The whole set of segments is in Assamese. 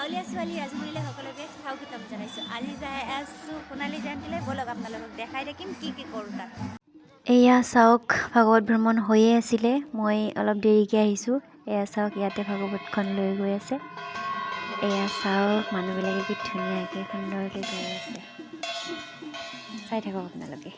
গাঁৱলীয়া ছোৱালী ৰাজমহিলা সকলোকে স্বাগতম জনাইছোঁ। আজি যাই আছোঁ সোণালী জয়ন্তীলৈ, ব'লক আপোনালোকক দেখাই থাকিম কি কি কৰোঁ তাত। এয়া চাওক, ভাগৱত ভ্ৰমণ হৈয়ে আছিলে, মই অলপ দেৰিকৈ আহিছোঁ। এয়া চাওক, ইয়াতে ভাগৱতখন লৈ গৈ আছে। এয়া চাওক, মানুহবিলাকে কি ধুনীয়াকৈ সুন্দৰকৈ গৈ আছে। চাই থাকক আপোনালোকে।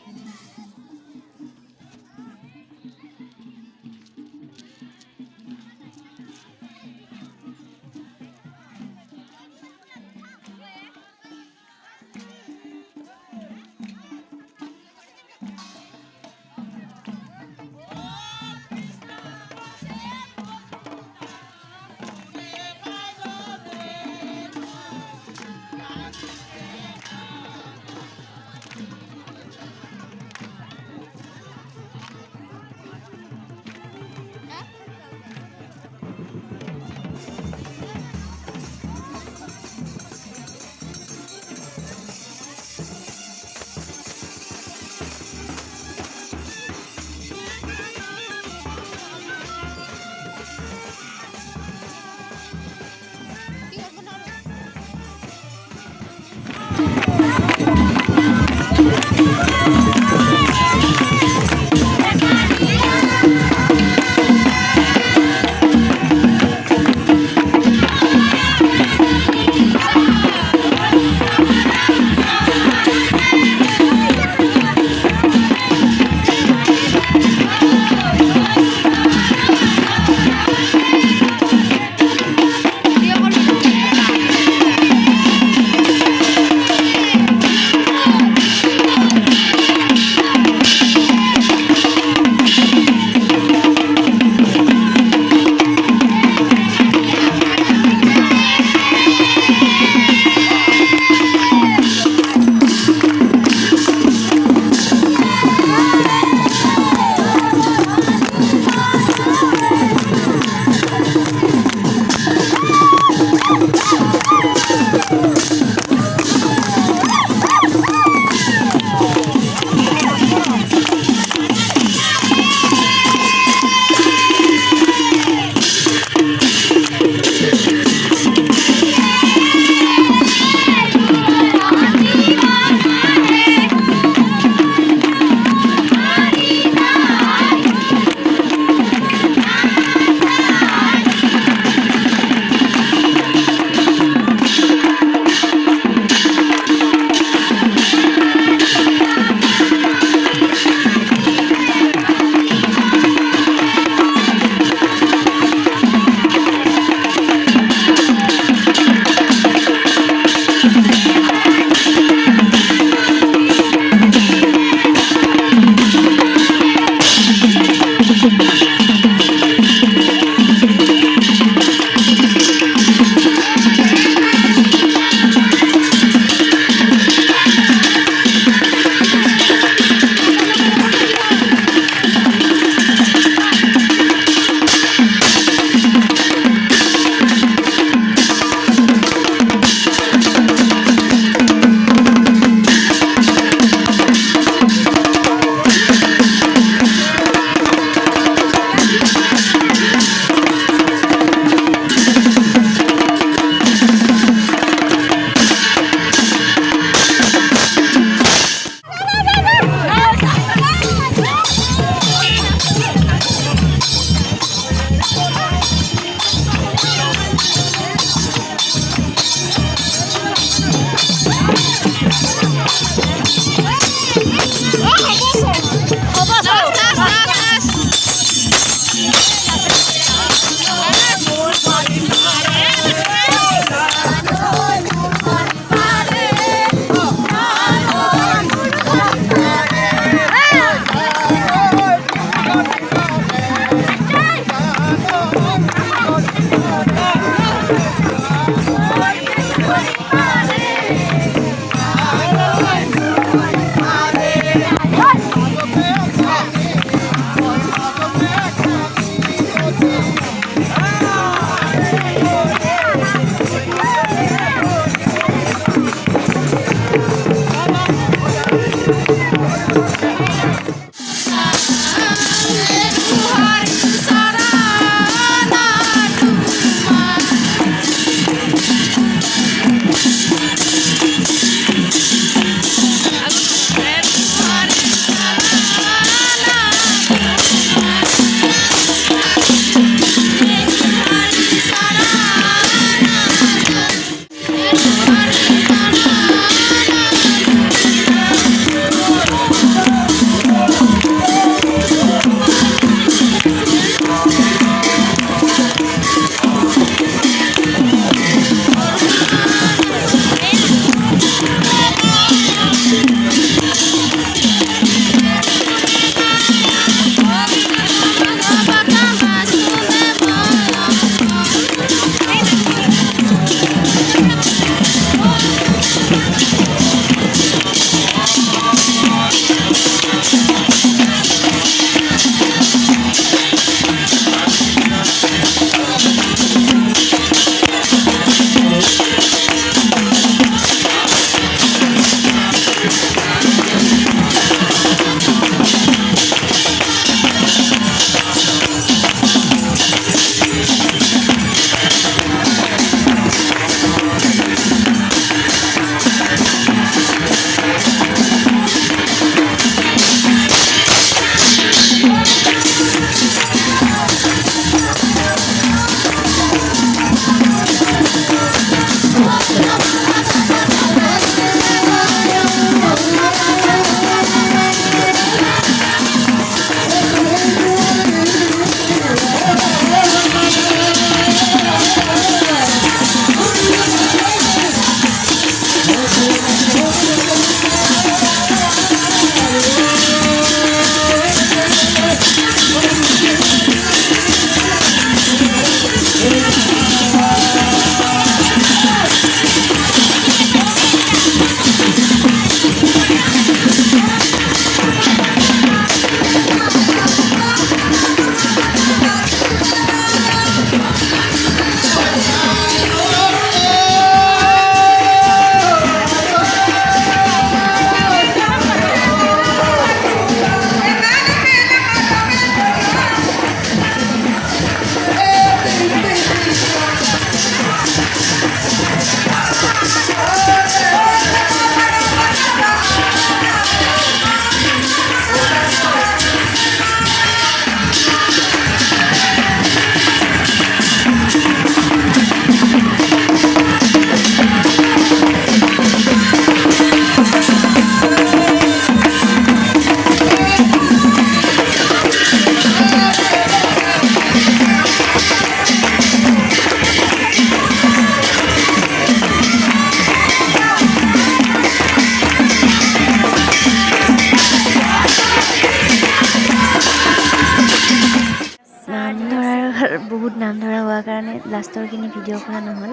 লাষ্টৰখিনি ভিডিঅ' কৰা নহ'ল।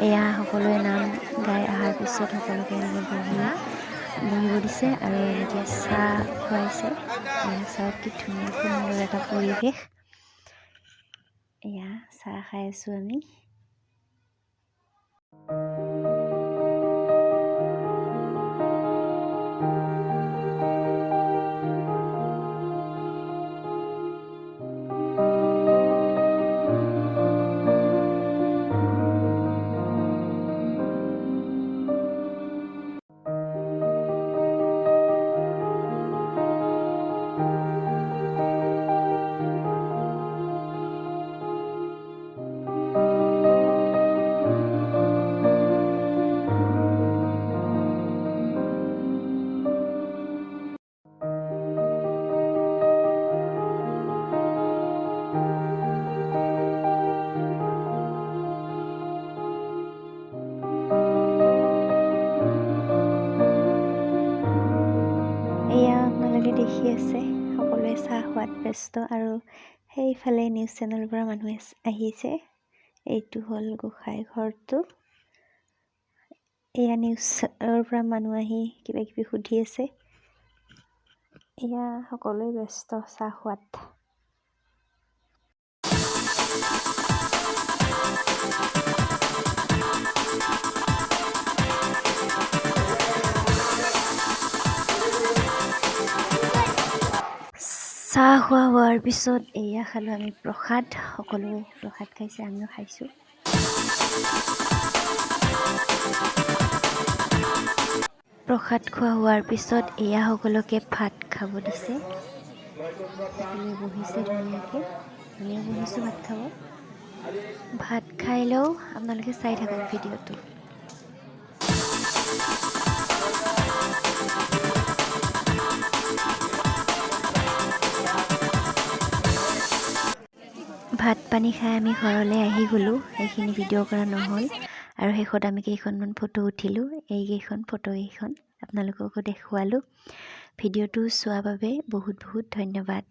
এয়া সকলোৱে নাম গাই অহাৰ পিছত সকলোকে এনেকৈ বহিব দিছে আৰু এনেকৈ চাহ খুৱাইছে। এয়া চাওক কি ধুনীয়া সুন্দৰ এটা পৰিৱেশ। এয়া চাহ খাই আছোঁ আমি। এয়া আপোনালোকে দেখি আছে সকলোৱে চাহ খোৱাত ব্যস্ত আৰু সেইফালে নিউজ চেনেলৰ পৰা মানুহ আহিছে। এইটো হ'ল গোসাঁই ঘৰটো। এয়া নিউজৰ পৰা মানুহ আহি কিবা কিবি সুধি আছে। এয়া সকলোৱে ব্যস্ত চাহ খোৱাত। চাহ খোৱা হোৱাৰ পিছত এয়া খালোঁ আমি প্ৰসাদ। সকলোৱে প্ৰসাদ খাইছে, আমিও খাইছোঁ। প্ৰসাদ খোৱা হোৱাৰ পিছত এয়া সকলোকে ভাত খাব দিছে। সকলোৱে বহিছে ধুনীয়াকৈ, আমিও বহিছোঁ ভাত খাব। ভাত খাই লওঁ, আপোনালোকে চাই থাকক ভিডিঅ'টো। ভাত পানী খাই আমি ঘৰলৈ আহি গ'লোঁ। সেইখিনি ভিডিঅ' কৰা নহ'ল আৰু শেষত আমি কেইখনমান ফটো উঠিলোঁ। এইকেইখন আপোনালোককো দেখুৱালোঁ। ভিডিঅ'টো চোৱাৰ বাবে বহুত বহুত ধন্যবাদ।